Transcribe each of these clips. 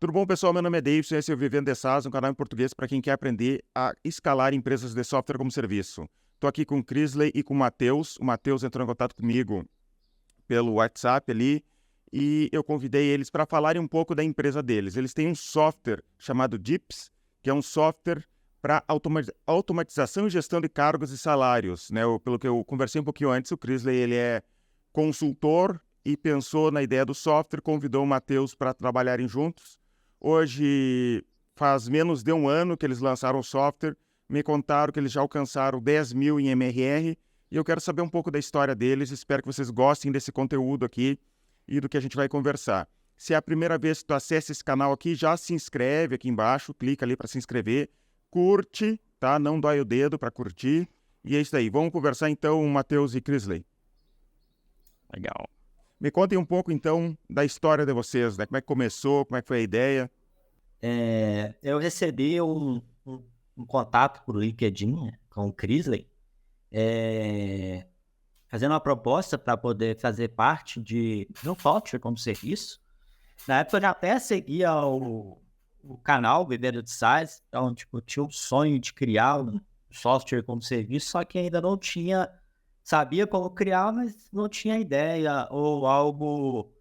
Tudo bom, pessoal? Meu nome é Davidson, esse é o Vivendo de SaaS, um canal em português para quem quer aprender a escalar empresas de software como serviço. Estou aqui com o Crisley e com o Matheus. O Matheus entrou em contato comigo pelo WhatsApp ali e eu convidei eles para falarem um pouco da empresa deles. Eles têm um software chamado Dips, que é um software para automatização e gestão de cargos e salários, né? Pelo que eu conversei um pouquinho antes, o Crisley ele é consultor e pensou na ideia do software, convidou o Matheus para trabalharem juntos. Hoje faz menos de um ano que eles lançaram o software, me contaram que eles já alcançaram 10 mil em MRR, e eu quero saber um pouco da história deles, espero que vocês gostem desse conteúdo aqui e do que a gente vai conversar. Se é a primeira vez que tu acessa esse canal aqui, já se inscreve aqui embaixo, clica ali para se inscrever, curte, tá? Não dói o dedo para curtir, e é isso aí. Vamos conversar então, Matheus e Crisley. Legal. Me contem um pouco, então, da história de vocês, né? Como é que começou, como é que foi a ideia? Eu recebi um contato por LinkedIn, né, com o Crisley, fazendo uma proposta para poder fazer parte de um software como serviço. Na época eu já até seguia o canal Vivendo de SaaS, então eu tinha um sonho de criar um software como serviço, só que ainda não tinha... Sabia como criar, mas não tinha ideia ou algo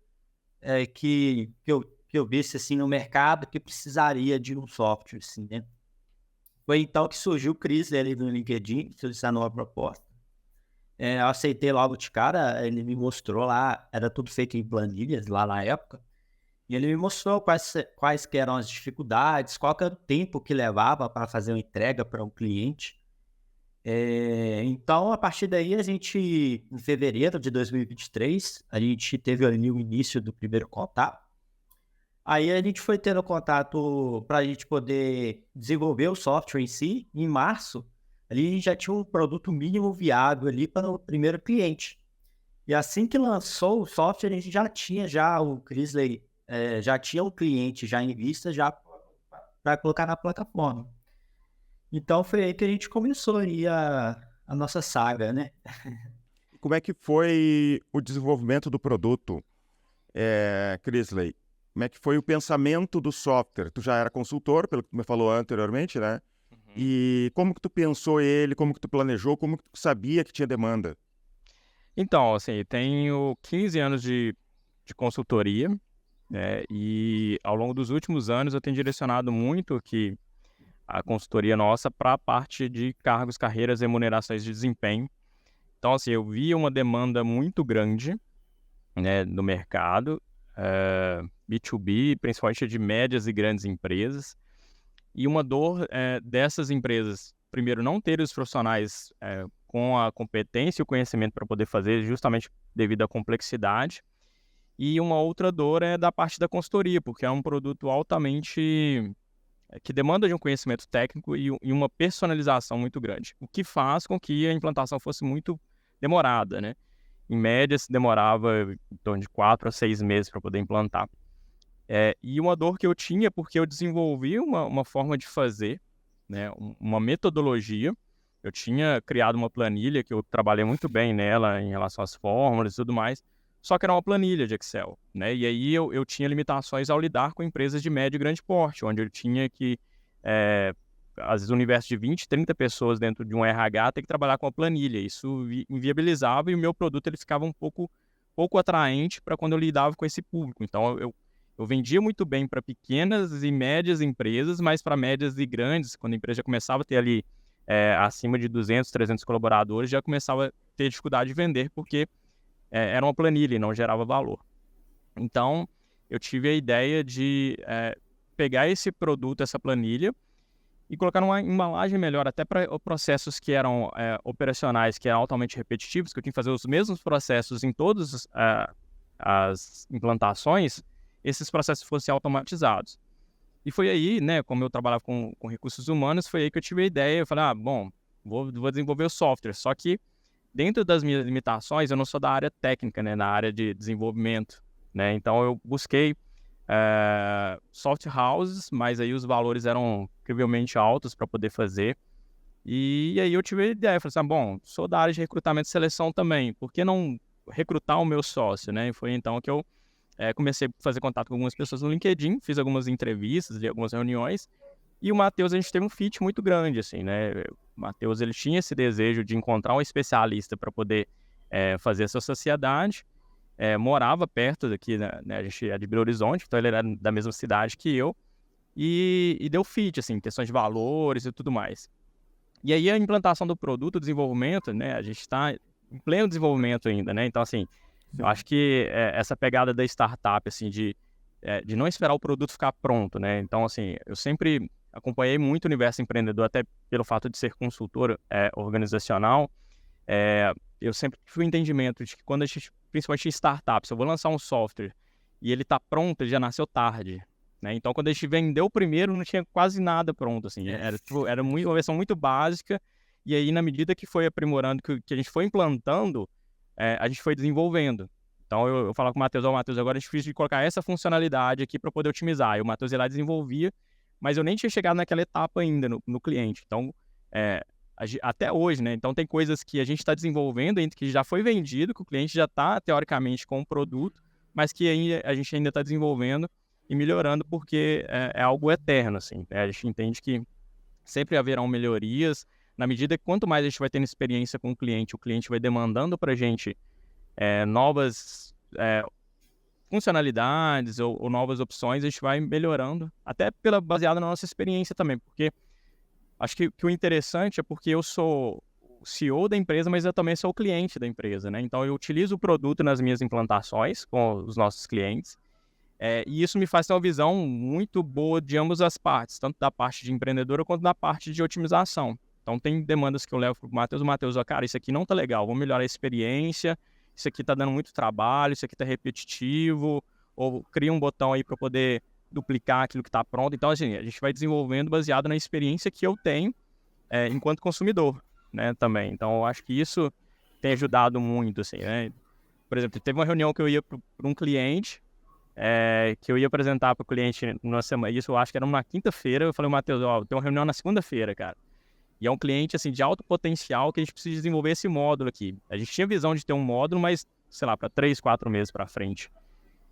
que eu visse assim, no mercado que precisaria de um software. Assim, né? Foi então que surgiu o Cris ali no LinkedIn, essa nova proposta. Eu aceitei logo de cara, ele me mostrou lá, era tudo feito em planilhas lá na época, e ele me mostrou quais que eram as dificuldades, qual que era o tempo que levava para fazer uma entrega para um cliente. Então, a partir daí, a gente, em fevereiro de 2023, a gente teve ali o início do primeiro contato. Aí a gente foi tendo contato para a gente poder desenvolver o software em si. Em março, ali a gente já tinha um produto mínimo viável ali para o primeiro cliente. E assim que lançou o software, a gente já tinha o Crisley, já tinha um cliente já em vista já para colocar na plataforma. Então foi aí que a gente começou aí a nossa saga, né? Como é que foi o desenvolvimento do produto, Crisley? Como é que foi o pensamento do software? Tu já era consultor, pelo que tu me falou anteriormente, né? Uhum. E como que tu pensou ele, como que tu planejou, como que tu sabia que tinha demanda? Então, assim, tenho 15 anos de consultoria, né? E ao longo dos últimos anos eu tenho direcionado muito aqui a consultoria nossa para a parte de cargos, carreiras, remunerações de desempenho. Então, assim, eu via uma demanda muito grande, né, no mercado, B2B, principalmente de médias e grandes empresas, e uma dor dessas empresas, primeiro, não ter os profissionais com a competência e o conhecimento para poder fazer, justamente devido à complexidade, e uma outra dor é da parte da consultoria, porque é um produto altamente... que demanda de um conhecimento técnico e uma personalização muito grande, o que faz com que a implantação fosse muito demorada, né? Em média, se demorava em torno de 4 a 6 meses para poder implantar. E uma dor que eu tinha, porque eu desenvolvi uma forma de fazer, né? Uma metodologia. Eu tinha criado uma planilha que eu trabalhei muito bem nela em relação às fórmulas e tudo mais, só que era uma planilha de Excel, né? E aí eu tinha limitações ao lidar com empresas de médio e grande porte, onde eu tinha que, às vezes, um universo de 20, 30 pessoas dentro de um RH ter que trabalhar com a planilha. Isso inviabilizava e o meu produto ele ficava um pouco atraente para quando eu lidava com esse público. Então, eu vendia muito bem para pequenas e médias empresas, mas para médias e grandes, quando a empresa já começava a ter ali acima de 200, 300 colaboradores, já começava a ter dificuldade de vender, porque era uma planilha e não gerava valor. Então, eu tive a ideia de pegar esse produto, essa planilha, e colocar numa embalagem melhor, até para processos que eram operacionais, que eram altamente repetitivos, que eu tinha que fazer os mesmos processos em todas as implantações, esses processos fossem automatizados. E foi aí, né, como eu trabalhava com recursos humanos, foi aí que eu tive a ideia. Eu falei, bom, vou desenvolver o software. Só que, dentro das minhas limitações, eu não sou da área técnica, né, na área de desenvolvimento, né? Então, eu busquei soft houses, mas aí os valores eram incrivelmente altos para poder fazer. E aí eu tive a ideia, eu falei assim, bom, sou da área de recrutamento e seleção também, por que não recrutar o meu sócio, né? E foi então que eu comecei a fazer contato com algumas pessoas no LinkedIn, fiz algumas entrevistas e algumas reuniões, e o Matheus, a gente teve um fit muito grande, assim, né? O Matheus, ele tinha esse desejo de encontrar um especialista para poder fazer essa sociedade, morava perto daqui, né? A gente é de Belo Horizonte, então ele era da mesma cidade que eu, e deu fit, assim, questões de valores e tudo mais. E aí a implantação do produto, o desenvolvimento, né? A gente está em pleno desenvolvimento ainda, né? Então, assim, eu acho que essa pegada da startup, assim, de não esperar o produto ficar pronto, né? Então, assim, eu sempre acompanhei muito o universo empreendedor, até pelo fato de ser consultor organizacional. Eu sempre tive o entendimento de que quando a gente, principalmente em startups, se eu vou lançar um software e ele está pronto, ele já nasceu tarde, né? Então, quando a gente vendeu o primeiro, não tinha quase nada pronto, assim. Era uma versão muito básica, e aí, na medida que foi aprimorando, que a gente foi implantando, a gente foi desenvolvendo. Então, eu falava com o Matheus, Matheus, agora é difícil de colocar essa funcionalidade aqui para poder otimizar. E o Matheus ia lá e desenvolvia, mas eu nem tinha chegado naquela etapa ainda no cliente. Então, até hoje, né? Então, tem coisas que a gente está desenvolvendo, que já foi vendido, que o cliente já está, teoricamente, com o produto, mas que a gente ainda está desenvolvendo e melhorando, porque é algo eterno, assim. A gente entende que sempre haverão melhorias, na medida que quanto mais a gente vai tendo experiência com o cliente vai demandando para a gente novas funcionalidades ou novas opções, a gente vai melhorando, até baseado na nossa experiência também, porque acho que o interessante é porque eu sou o CEO da empresa, mas eu também sou o cliente da empresa, né? Então, eu utilizo o produto nas minhas implantações com os nossos clientes, e isso me faz ter uma visão muito boa de ambas as partes, tanto da parte de empreendedora quanto da parte de otimização. Então, tem demandas que eu levo para o Matheus, cara, isso aqui não tá legal, vamos melhorar a experiência, isso aqui tá dando muito trabalho, isso aqui tá repetitivo, ou cria um botão aí para poder duplicar aquilo que está pronto. Então, assim, a gente vai desenvolvendo baseado na experiência que eu tenho enquanto consumidor, né, também. Então, eu acho que isso tem ajudado muito, assim, né? Por exemplo, teve uma reunião que eu ia para um cliente, que eu ia apresentar para o cliente numa semana, isso eu acho que era uma quinta-feira, eu falei, Matheus, tem uma reunião na segunda-feira, cara. E é um cliente, assim, de alto potencial que a gente precisa desenvolver esse módulo aqui. A gente tinha visão de ter um módulo, mas, sei lá, para 3, 4 meses para frente.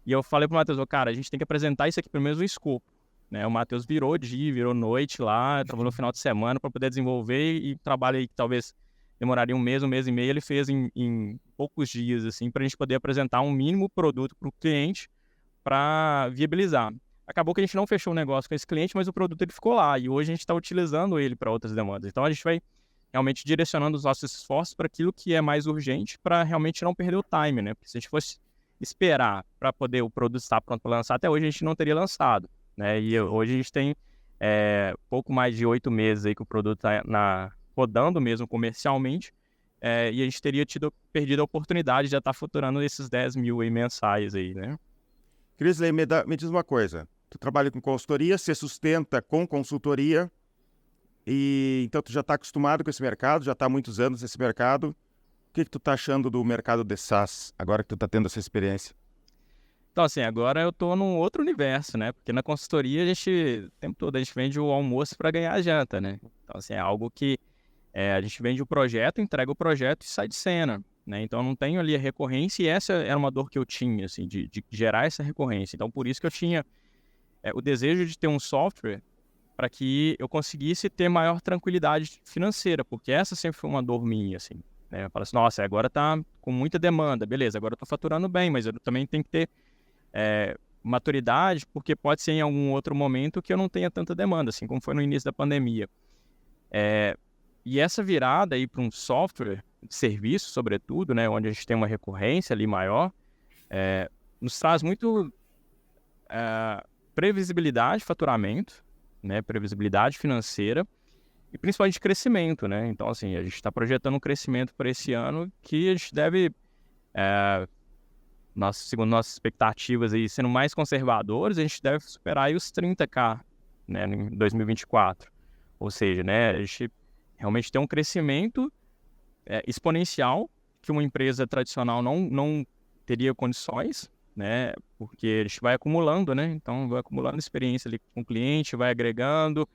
E eu falei pro Matheus, cara, a gente tem que apresentar isso aqui pelo menos no escopo, né? O Matheus virou dia, virou noite lá, trabalhou no final de semana para poder desenvolver, e trabalho aí que talvez demoraria um mês e meio, ele fez em poucos dias, assim, para a gente poder apresentar um mínimo produto para o cliente para viabilizar. Acabou que a gente não fechou o negócio com esse cliente, mas o produto ele ficou lá, e hoje a gente está utilizando ele para outras demandas. Então, a gente vai realmente direcionando os nossos esforços para aquilo que é mais urgente, para realmente não perder o time, né? Porque se a gente fosse esperar para poder o produto estar pronto para lançar, até hoje a gente não teria lançado, né? E hoje a gente tem pouco mais de 8 meses aí que o produto está rodando mesmo comercialmente, e a gente teria perdido a oportunidade de já estar faturando esses 10 mil aí mensais aí, né? Crisley, me diz uma coisa. Tu trabalha com consultoria, se sustenta com consultoria, e então tu já está acostumado com esse mercado, já está há muitos anos nesse mercado. O que tu está achando do mercado de SaaS, agora que tu está tendo essa experiência? Então, assim, agora eu estou num outro universo, né? Porque na consultoria o tempo todo a gente vende o almoço para ganhar a janta, né? Então, assim, é algo que a gente vende o projeto, entrega o projeto e sai de cena, né? Então, eu não tenho ali a recorrência, e essa era uma dor que eu tinha, assim, de gerar essa recorrência. Então, por isso que eu tinha o desejo de ter um software para que eu conseguisse ter maior tranquilidade financeira, porque essa sempre foi uma dor minha, assim, né? Eu falo assim, nossa, agora tá com muita demanda, beleza, agora eu tô faturando bem, mas eu também tenho que ter maturidade, porque pode ser em algum outro momento que eu não tenha tanta demanda, assim como foi no início da pandemia. E essa virada aí para um software de serviço, sobretudo, né, onde a gente tem uma recorrência ali maior, nos traz muito previsibilidade de faturamento, né, previsibilidade financeira e principalmente de crescimento, né? Então, assim, a gente está projetando um crescimento para esse ano que a gente deve, segundo nossas expectativas, aí, sendo mais conservadores, a gente deve superar aí os 30K, né, em 2024. Ou seja, né, a gente realmente tem um crescimento exponencial que uma empresa tradicional não teria condições, né, porque a gente vai acumulando, né, então vai acumulando experiência ali com o cliente, vai agregando,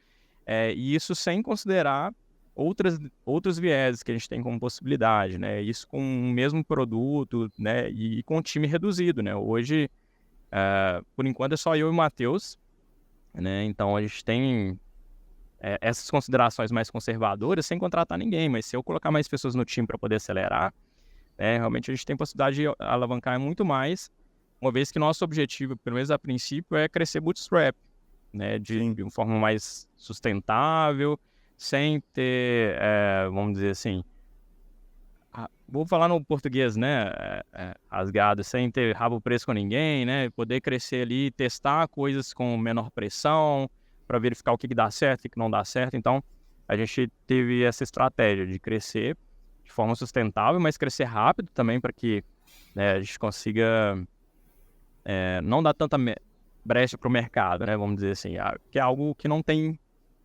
e isso sem considerar outros vieses que a gente tem como possibilidade, né, isso com o mesmo produto, né, e com time reduzido, né. Hoje Por enquanto é só eu e o Matheus, né? Então a gente tem essas considerações mais conservadoras sem contratar ninguém, mas se eu colocar mais pessoas no time para poder acelerar, realmente a gente tem possibilidade de alavancar muito mais, uma vez que nosso objetivo, pelo menos a princípio, é crescer bootstrap, né? De uma forma mais sustentável, sem ter, vamos dizer assim, vou falar no português, né, rasgado, sem ter rabo preso com ninguém, né, poder crescer ali, testar coisas com menor pressão, para verificar o que dá certo e o que não dá certo. Então, a gente teve essa estratégia de crescer de forma sustentável, mas crescer rápido também, para que, né, a gente consiga não dar tanta brecha para o mercado, né, vamos dizer assim, que é algo que não tem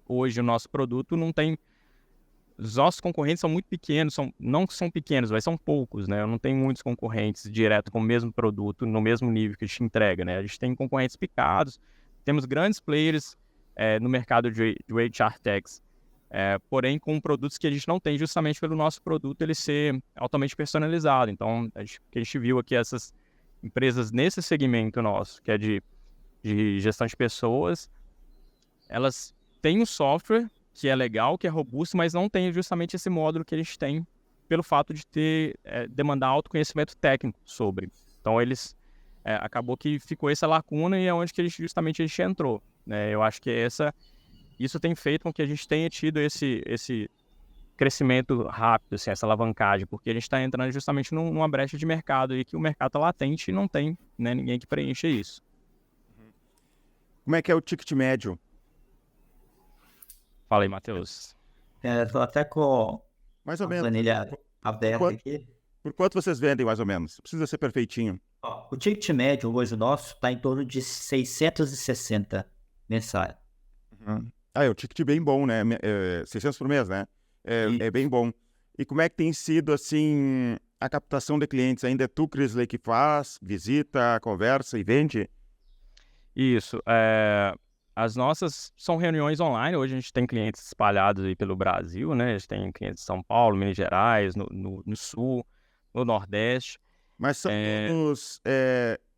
hoje. O nosso produto não tem. Os nossos concorrentes são muito pequenos, não são pequenos, mas são poucos, né? Eu não tenho muitos concorrentes direto com o mesmo produto, no mesmo nível que a gente entrega, né? A gente tem concorrentes picados, temos grandes players no mercado de HR Techs, porém com produtos que a gente não tem, justamente pelo nosso produto ele ser altamente personalizado. Então, o que a gente viu aqui, essas empresas nesse segmento nosso, que é de gestão de pessoas, elas têm um software que é legal, que é robusto, mas não tem justamente esse módulo que a gente tem, pelo fato de demandar autoconhecimento técnico sobre. Então, eles acabou que ficou essa lacuna, e é onde que justamente a gente entrou, né? Eu acho que isso tem feito com que a gente tenha tido esse crescimento rápido, assim, essa alavancagem, porque a gente está entrando justamente numa brecha de mercado aí, que o mercado está latente e não tem, né, ninguém que preencha isso. Como é que é o ticket médio? Fala aí, Matheus. Estou até com Mais ou a menos. planilha aberta aqui. Por quanto vocês vendem, mais ou menos? Precisa ser perfeitinho. O ticket médio hoje nosso está em torno de 660 mensais. É um ticket bem bom, né? 600 por mês, né? É bem bom. E como é que tem sido, assim, a captação de clientes? Ainda é tu, Crisley, que faz, visita, conversa e vende? Isso. As nossas são reuniões online. Hoje a gente tem clientes espalhados aí pelo Brasil, né? A gente tem clientes em São Paulo, Minas Gerais, no Sul, no Nordeste. Mas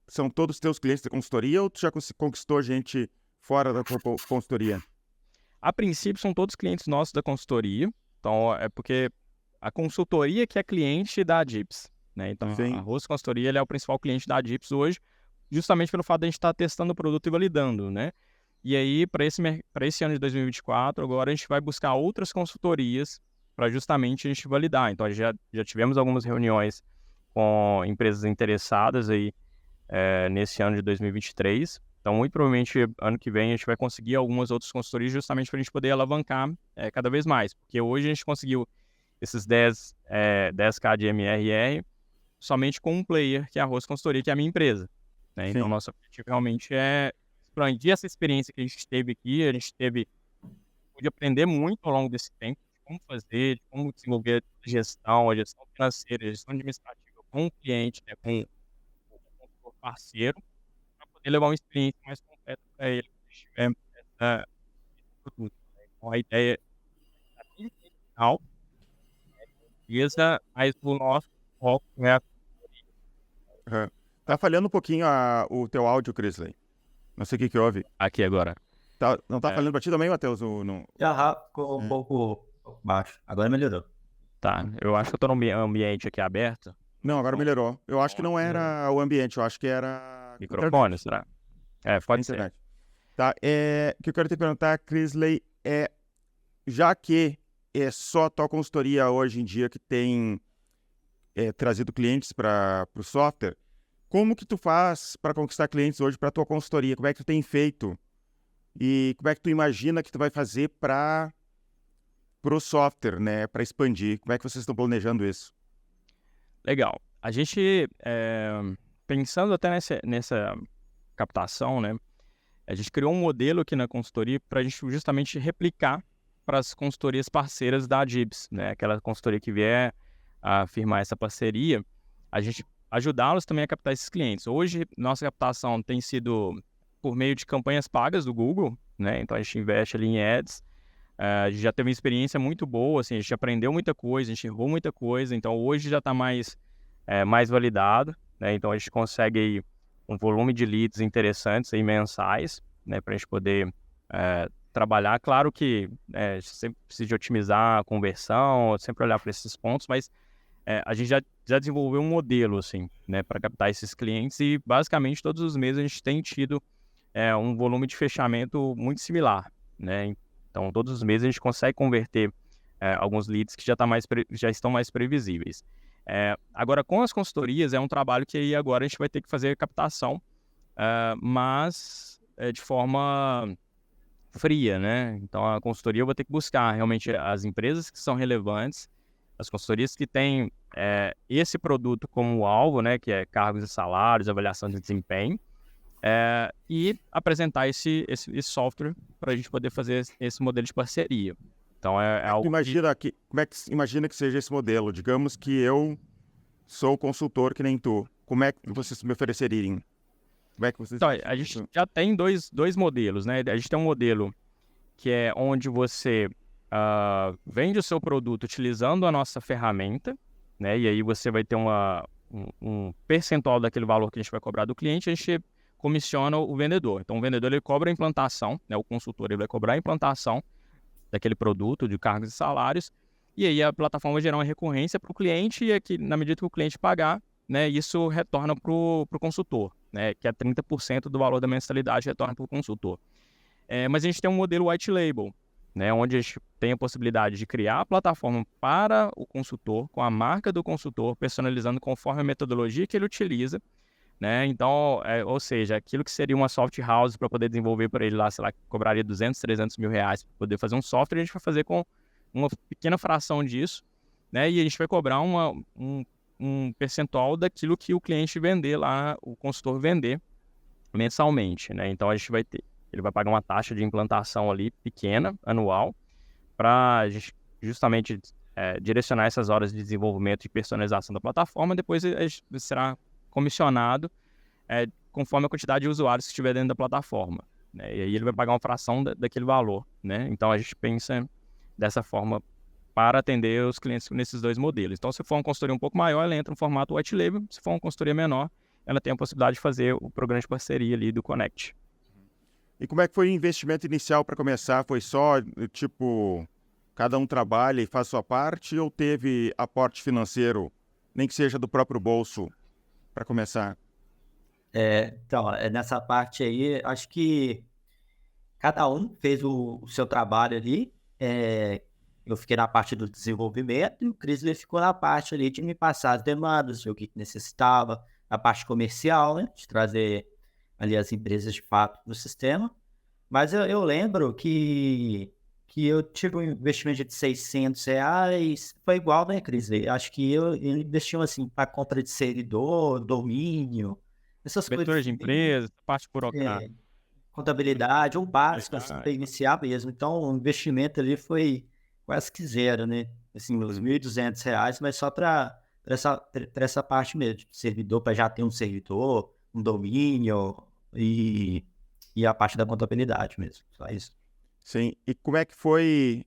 são todos teus clientes da consultoria, ou tu já conquistou gente fora da tua consultoria? A princípio são todos clientes nossos da consultoria. Então é porque a consultoria que é cliente da Dips, né? Então a Rosso Consultoria ele é o principal cliente da Dips hoje, justamente pelo fato de a gente estar testando o produto e validando, né? E aí, para esse ano de 2024, agora a gente vai buscar outras consultorias para justamente a gente validar. Então, já tivemos algumas reuniões com empresas interessadas aí nesse ano de 2023. Então, muito provavelmente, ano que vem, a gente vai conseguir algumas outras consultorias justamente para a gente poder alavancar cada vez mais. Porque hoje a gente conseguiu esses 10K de MRR somente com um player, que é a Rosso Consultoria, que é a minha empresa, né? Então, nosso objetivo realmente é expandir essa experiência que a gente teve aqui. A gente pôde aprender muito ao longo desse tempo, de como fazer, de como desenvolver a gestão financeira, a gestão administrativa com o cliente, né, com o parceiro, para poder levar uma experiência mais completa para ele, quando estiver esse produto, né? Então, a ideia é bem final, mas o nosso foco é a consultoria. Tá falhando um pouquinho o teu áudio, Crisley. Não sei o que houve. Aqui agora. Não tá falando pra ti também, Matheus? Ficou um pouco baixo. Agora melhorou. Tá, eu acho que eu tô no ambiente aqui aberto. Não, agora melhorou. Eu acho que não era o ambiente, eu acho que era... Microfone, será? Pode ser. Tá, o que eu quero te perguntar, Crisley, já que é só a tua consultoria hoje em dia que tem trazido clientes para o software, como que tu faz para conquistar clientes hoje para a tua consultoria? Como é que tu tem feito? E como é que tu imagina que tu vai fazer para o software, né? Para expandir? Como é que vocês estão planejando isso? Legal. A gente, pensando até nessa captação, né? A gente criou um modelo aqui na consultoria para a gente justamente replicar para as consultorias parceiras da Dips, né? Aquela consultoria que vier a firmar essa parceria, a gente ajudá-los também a captar esses clientes. Hoje, nossa captação tem sido por meio de campanhas pagas do Google, né? Então, a gente investe ali em ads. A gente já teve uma experiência muito boa, assim, a gente aprendeu muita coisa, a gente errou muita coisa. Então, hoje já está mais validado, né? Então, a gente consegue aí, um volume de leads interessantes aí mensais, né, para a gente poder trabalhar. Claro que sempre precisa de otimizar a conversão, sempre olhar para esses pontos, mas a gente já desenvolveu um modelo, assim, né, para captar esses clientes e, basicamente, todos os meses a gente tem tido um volume de fechamento muito similar, né? Então, todos os meses a gente consegue converter alguns leads que já estão mais previsíveis. Agora, com as consultorias, é um trabalho que aí agora a gente vai ter que fazer a captação, mas de forma fria, né? Então, a consultoria eu vou ter que buscar realmente as empresas que são relevantes, as consultorias que têm esse produto como alvo, né? Que é cargos e salários, avaliação de desempenho, e apresentar esse software para a gente poder fazer esse modelo de parceria. Então, é algo imagina que seja esse modelo? Digamos que eu sou consultor que nem tu. Como é que vocês me ofereceriam? Como é que vocês... Então, a gente já tem dois modelos, né? A gente tem um modelo que é onde você vende o seu produto utilizando a nossa ferramenta, né? E aí você vai ter um percentual daquele valor que a gente vai cobrar do cliente, a gente comissiona o vendedor. Então, o vendedor ele cobra a implantação, né? O consultor ele vai cobrar a implantação daquele produto, de cargos e salários, e aí a plataforma vai gerar uma recorrência para o cliente, e aqui, na medida que o cliente pagar, né, isso retorna para o consultor, né, que é 30% do valor da mensalidade retorna para o consultor. Mas a gente tem um modelo white label, né, onde a gente tem a possibilidade de criar a plataforma para o consultor, com a marca do consultor, personalizando conforme a metodologia que ele utiliza, né? Então, ou seja, aquilo que seria uma soft house para poder desenvolver para ele lá, sei lá, cobraria 200, 300 mil reais para poder fazer um software, a gente vai fazer com uma pequena fração disso, né? E a gente vai cobrar um percentual daquilo que o cliente vender lá, o consultor vender mensalmente, né? Então, ele vai pagar uma taxa de implantação ali pequena, anual, para justamente direcionar essas horas de desenvolvimento e personalização da plataforma. Depois será comissionado conforme a quantidade de usuários que estiver dentro da plataforma, né? E aí ele vai pagar uma fração daquele valor, né? Então a gente pensa dessa forma para atender os clientes nesses dois modelos. Então, se for uma consultoria um pouco maior, ela entra no formato white label. Se for uma consultoria menor, ela tem a possibilidade de fazer o programa de parceria ali do Connect. E como é que foi o investimento inicial para começar? Foi só, tipo, cada um trabalha e faz sua parte, ou teve aporte financeiro, nem que seja do próprio bolso, para começar? Então, nessa parte aí, acho que cada um fez o seu trabalho ali. Eu fiquei na parte do desenvolvimento e o Crisley ficou na parte ali de me passar as demandas, ver o que necessitava, a parte comercial, né, de trazer ali as empresas de fato no sistema. Mas eu lembro que eu tive um investimento de R$600, foi igual, né, Crisley? Acho que eu investi assim para compra de servidor, domínio, essas Abertura coisas. de empresa, parte burocrática. Contabilidade, um básico, assim, para iniciar mesmo. Então, o investimento ali foi quase que zero, né? Assim, uns R$1.200, mas só para essa parte mesmo, de servidor, para já ter um servidor, um domínio e a parte da contabilidade mesmo, só isso. Sim, e como é que foi,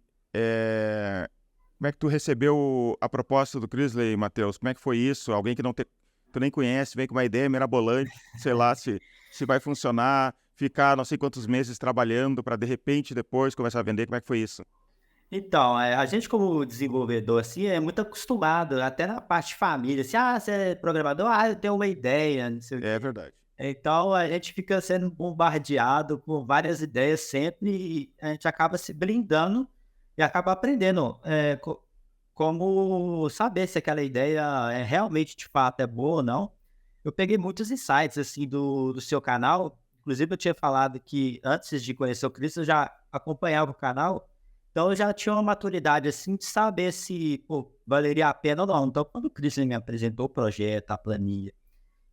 como é que tu recebeu a proposta do Crisley, Matheus? Como é que foi isso? Alguém que tu nem conhece, vem com uma ideia mirabolante, sei lá se vai funcionar, ficar não sei quantos meses trabalhando para de repente depois começar a vender, como é que foi isso? Então, a gente como desenvolvedor, assim, é muito acostumado, até na parte de família, assim, você é programador? Eu tenho uma ideia, não sei o quê. É verdade. Então, a gente fica sendo bombardeado por várias ideias sempre e a gente acaba se blindando e acaba aprendendo como saber se aquela ideia realmente, de fato, é boa ou não. Eu peguei muitos insights, assim, do seu canal. Inclusive, eu tinha falado que antes de conhecer o Cris, eu já acompanhava o canal. Então, eu já tinha uma maturidade, assim, de saber se valeria a pena ou não. Então, quando o Cris me apresentou o projeto, a planilha,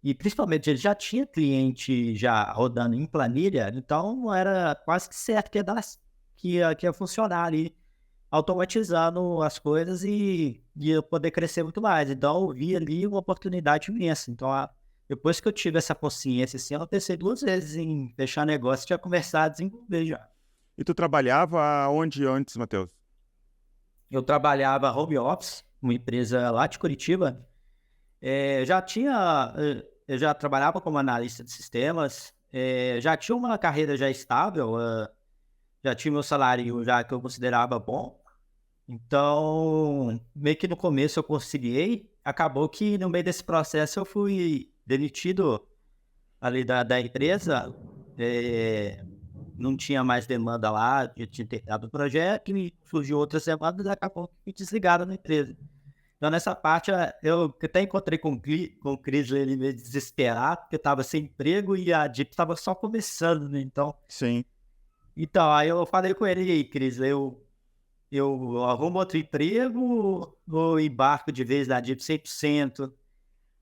e principalmente ele já tinha cliente já rodando em planilha, então era quase que certo que ia funcionar ali, automatizando as coisas e ia poder crescer muito mais. Então, eu vi ali uma oportunidade imensa. Então, depois que eu tive essa consciência, assim, eu pensei 2 vezes em fechar negócio e já começar a desenvolver já. E tu trabalhava onde antes, Matheus? Eu trabalhava home office, uma empresa lá de Curitiba. Já tinha eu já trabalhava como analista de sistemas, já tinha uma carreira já estável, já tinha meu salário já que eu considerava bom. Então, meio que no começo eu conciliei, acabou que no meio desse processo eu fui demitido ali da empresa, não tinha mais demanda lá, eu tinha terminado o projeto e surgiu outras demandas e acabou que me desligaram da empresa. Então, nessa parte, eu até encontrei com o Cris, ele meio desesperado, porque estava sem emprego e a Deep estava só começando, né? Sim. Então, aí eu falei com ele, e aí, Cris, eu arrumo outro emprego ou embarco de vez na Deep 100%?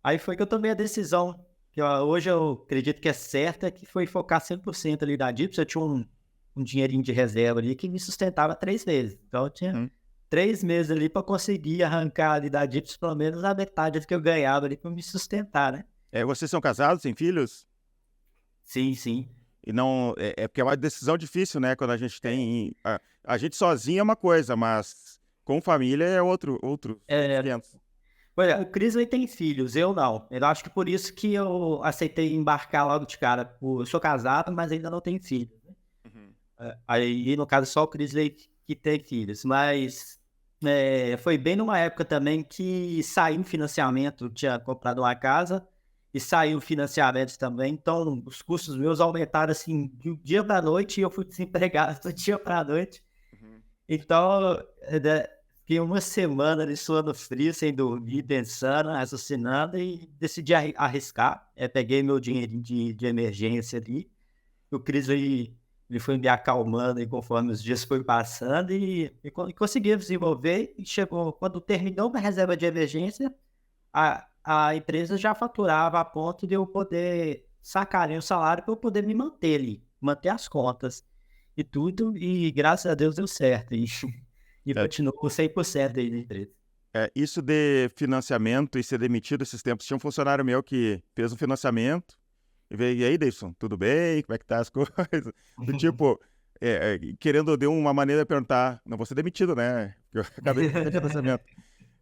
Aí foi que eu tomei a decisão, que hoje eu acredito que é certa, que foi focar 100% ali na Deep. Eu tinha um dinheirinho de reserva ali que me sustentava 3 meses. Então, eu tinha 3 meses ali para conseguir arrancar ali da Dips pelo menos a metade do que eu ganhava ali para me sustentar, né? Vocês são casados, têm filhos? Sim, sim. E não... porque é uma decisão difícil, né? Quando a gente tem... A gente sozinho é uma coisa, mas com família é outro 500. Olha, o Crisley tem filhos, eu não. Eu acho que por isso que eu aceitei embarcar logo de cara. Eu sou casado, mas ainda não tenho filhos. Aí, no caso, só o Crisley que tem filhos. Mas foi bem numa época também que saiu o financiamento. Eu tinha comprado uma casa e saiu o financiamento também. Então, os custos meus aumentaram assim, de um dia para a noite, e eu fui desempregado do dia para a noite. Então, fiquei uma semana ali suando frio, sem dormir, pensando, raciocinando, e decidi arriscar. Peguei meu dinheirinho de emergência ali. O Cris ele foi me acalmando aí conforme os dias foi passando e consegui desenvolver. E chegou, quando terminou a reserva de emergência, a empresa já faturava a ponto de eu poder sacar o salário para eu poder me manter ali, manter as contas e tudo. E graças a Deus deu certo. E continuou 100% aí na empresa. Isso de financiamento e ser demitido esses tempos. Tinha um funcionário meu que fez um financiamento e veio, e aí, Davidson, tudo bem? Como é que tá as coisas? Do tipo, querendo de uma maneira de perguntar, não vou ser demitido, né? Eu acabei de fazer financiamento.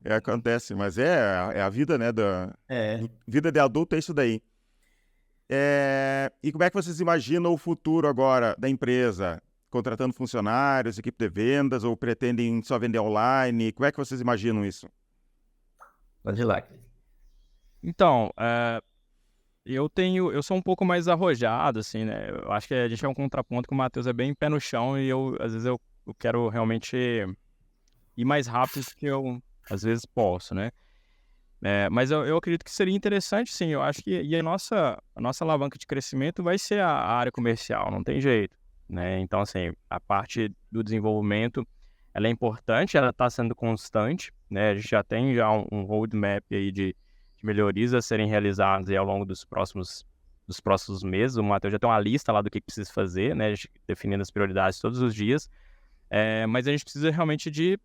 Acontece, mas é a vida, né? Vida de adulto é isso daí. E como é que vocês imaginam o futuro agora da empresa? Contratando funcionários, equipe de vendas, ou pretendem só vender online? Como é que vocês imaginam isso? Pode ir lá. Então, eu sou um pouco mais arrojado, assim, né? Eu acho que a gente é um contraponto que o Matheus é bem pé no chão e às vezes eu quero realmente ir mais rápido do que eu, às vezes, posso, né? Mas eu acredito que seria interessante, sim. Eu acho que a nossa alavanca de crescimento vai ser a área comercial, não tem jeito, né? Então, assim, a parte do desenvolvimento, ela é importante, ela está sendo constante, né? A gente já tem um roadmap aí de melhorias a serem realizadas aí ao longo dos próximos meses. O Matheus já tem uma lista lá do que precisa fazer, né? A gente definindo as prioridades todos os dias. Mas a gente precisa realmente de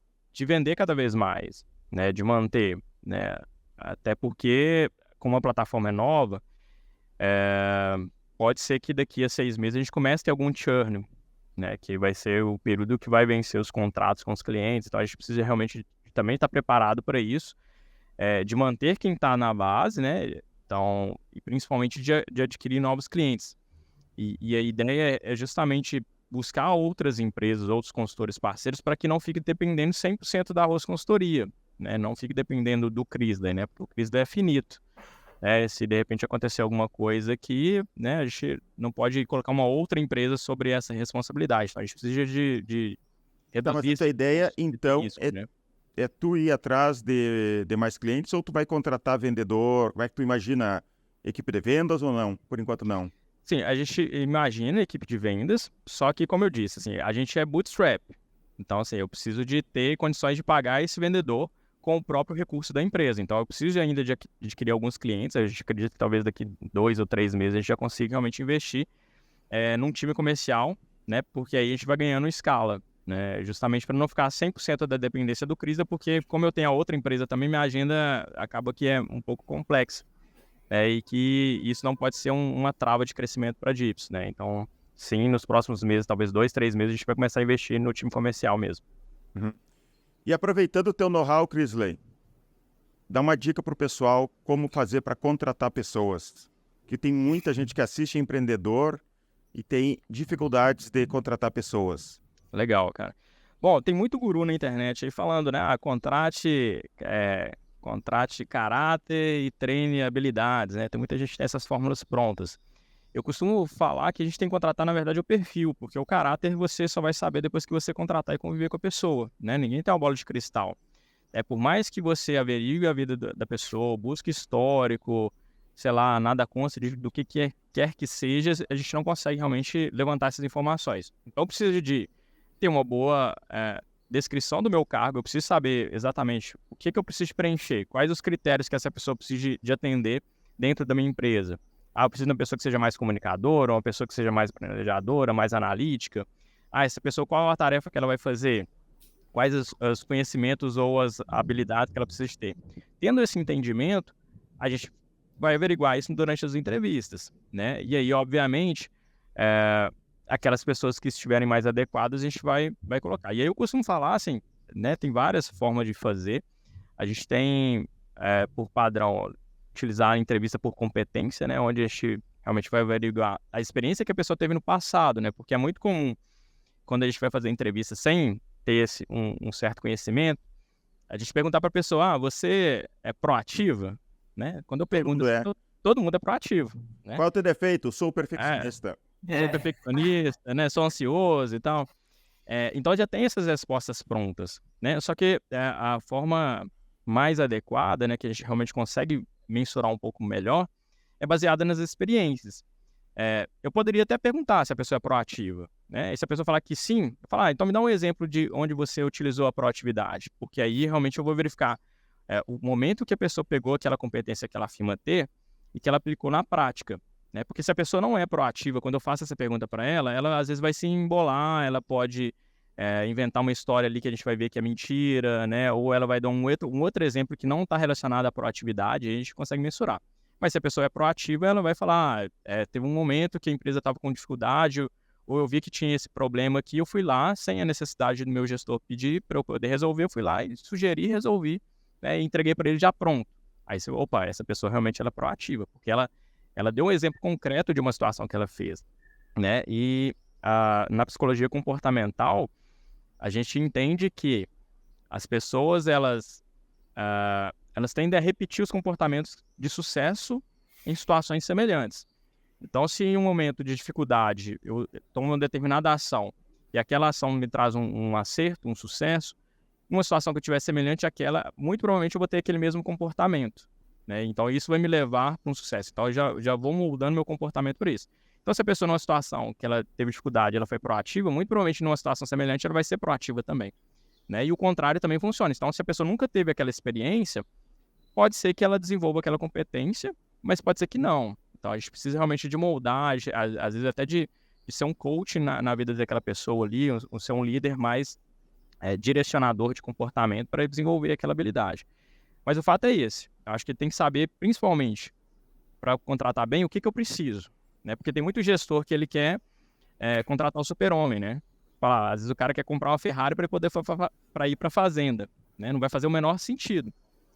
vender cada vez mais, né? De manter, né? Até porque, como a plataforma é nova, pode ser que daqui a 6 meses a gente comece a ter algum churn, né? Que vai ser o período que vai vencer os contratos com os clientes. Então, a gente precisa realmente também estar preparado para isso, de manter quem está na base, né? Então, e principalmente de adquirir novos clientes. E a ideia é justamente buscar outras empresas, outros consultores parceiros, para que não fique dependendo 100% da Arroz Consultoria, né? Não fique dependendo do Crisley, né? Porque o Crisley é finito. Se de repente acontecer alguma coisa que, né, a gente não pode colocar uma outra empresa sobre essa responsabilidade. Então, a gente precisa de reduzir. Mas a tua ideia, então, risco, né? é tu ir atrás de mais clientes, ou tu vai contratar vendedor? Como é que tu imagina equipe de vendas ou não? Por enquanto, não. Sim, a gente imagina a equipe de vendas, só que, como eu disse, assim, a gente é bootstrap. Então, assim, eu preciso de ter condições de pagar esse vendedor com o próprio recurso da empresa. Então, eu preciso ainda de adquirir alguns clientes. A gente acredita que talvez daqui 2 ou 3 meses a gente já consiga realmente investir num time comercial, né? Porque aí a gente vai ganhando escala, né? Justamente para não ficar 100% da dependência do Crisley, porque como eu tenho a outra empresa também, minha agenda acaba que é um pouco complexa. E que isso não pode ser uma trava de crescimento para a Dips, né? Então, sim, nos próximos meses, talvez 2, 3 meses, a gente vai começar a investir no time comercial mesmo. Uhum. E aproveitando o teu know-how, Crisley, dá uma dica para o pessoal como fazer para contratar pessoas. que tem muita gente que assiste empreendedor e tem dificuldades de contratar pessoas. Legal, cara. Bom, tem muito guru na internet aí falando, né? Contrate caráter e treine habilidades, né? Tem muita gente que tem essas fórmulas prontas. Eu costumo falar que a gente tem que contratar, na verdade, o perfil, porque o caráter você só vai saber depois que você contratar e conviver com a pessoa, né? Ninguém tem uma bola de cristal. Por mais que você averigue a vida da pessoa, busque histórico, sei lá, nada consta do que quer que seja, a gente não consegue realmente levantar essas informações. Então, eu preciso de ter uma boa descrição do meu cargo, eu preciso saber exatamente o que eu preciso preencher, quais os critérios que essa pessoa precisa de atender dentro da minha empresa. Eu preciso de uma pessoa que seja mais comunicadora, uma pessoa que seja mais planejadora, mais analítica. Essa pessoa, qual a tarefa que ela vai fazer? Quais os conhecimentos ou as habilidades que ela precisa ter? Tendo esse entendimento, a gente vai averiguar isso durante as entrevistas, né? E aí, obviamente, aquelas pessoas que estiverem mais adequadas, a gente vai colocar. E aí eu costumo falar, assim, né? Tem várias formas de fazer. A gente tem, por padrão, utilizar a entrevista por competência, né? Onde a gente realmente vai averiguar a experiência que a pessoa teve no passado, né? Porque é muito comum, quando a gente vai fazer entrevista sem ter um certo conhecimento, a gente perguntar para a pessoa, você é proativa? Né? Quando eu pergunto, todo mundo é proativo. Né? Qual é o teu defeito? Sou perfeccionista. Sou perfeccionista, né? Sou ansioso e tal. Então já tem essas respostas prontas. Né? Só que a forma mais adequada, né, que a gente realmente consegue mensurar um pouco melhor, é baseada nas experiências. Eu poderia até perguntar se a pessoa é proativa, né? E se a pessoa falar que sim, eu falar, então me dá um exemplo de onde você utilizou a proatividade, porque aí realmente eu vou verificar o momento que a pessoa pegou aquela competência que ela afirma ter e que ela aplicou na prática, né? Porque se a pessoa não é proativa, quando eu faço essa pergunta para ela às vezes vai se embolar, ela pode inventar uma história ali que a gente vai ver que é mentira, né? Ou ela vai dar um outro exemplo que não está relacionado à proatividade e a gente consegue mensurar. Mas se a pessoa é proativa, ela vai falar, teve um momento que a empresa estava com dificuldade, ou eu vi que tinha esse problema aqui, eu fui lá, sem a necessidade do meu gestor pedir para eu poder resolver, eu fui lá e sugeri, resolvi, né, e entreguei para ele já pronto. Aí você, essa pessoa realmente ela é proativa, porque ela deu um exemplo concreto de uma situação que ela fez, né? E na psicologia comportamental, a gente entende que as pessoas, elas tendem a repetir os comportamentos de sucesso em situações semelhantes. Então, se em um momento de dificuldade eu tomo uma determinada ação e aquela ação me traz um acerto, um sucesso, uma situação que eu tiver semelhante àquela, muito provavelmente eu vou ter aquele mesmo comportamento, né? Então, isso vai me levar para um sucesso. Então, eu já vou moldando meu comportamento por isso. Então, se a pessoa numa situação que ela teve dificuldade, ela foi proativa, muito provavelmente numa situação semelhante ela vai ser proativa também, né? E o contrário também funciona. Então, se a pessoa nunca teve aquela experiência, pode ser que ela desenvolva aquela competência, mas pode ser que não. Então, a gente precisa realmente de moldar, às vezes até de ser um coach na vida daquela pessoa ali, ser um líder mais direcionador de comportamento para desenvolver aquela habilidade. Mas o fato é esse. Eu acho que tem que saber, principalmente, para contratar bem, o que eu preciso. Né? Porque tem muito gestor que ele quer contratar o super-homem, né? Às vezes o cara quer comprar uma Ferrari para poder para ir para a fazenda. Né? Não vai fazer o menor sentido.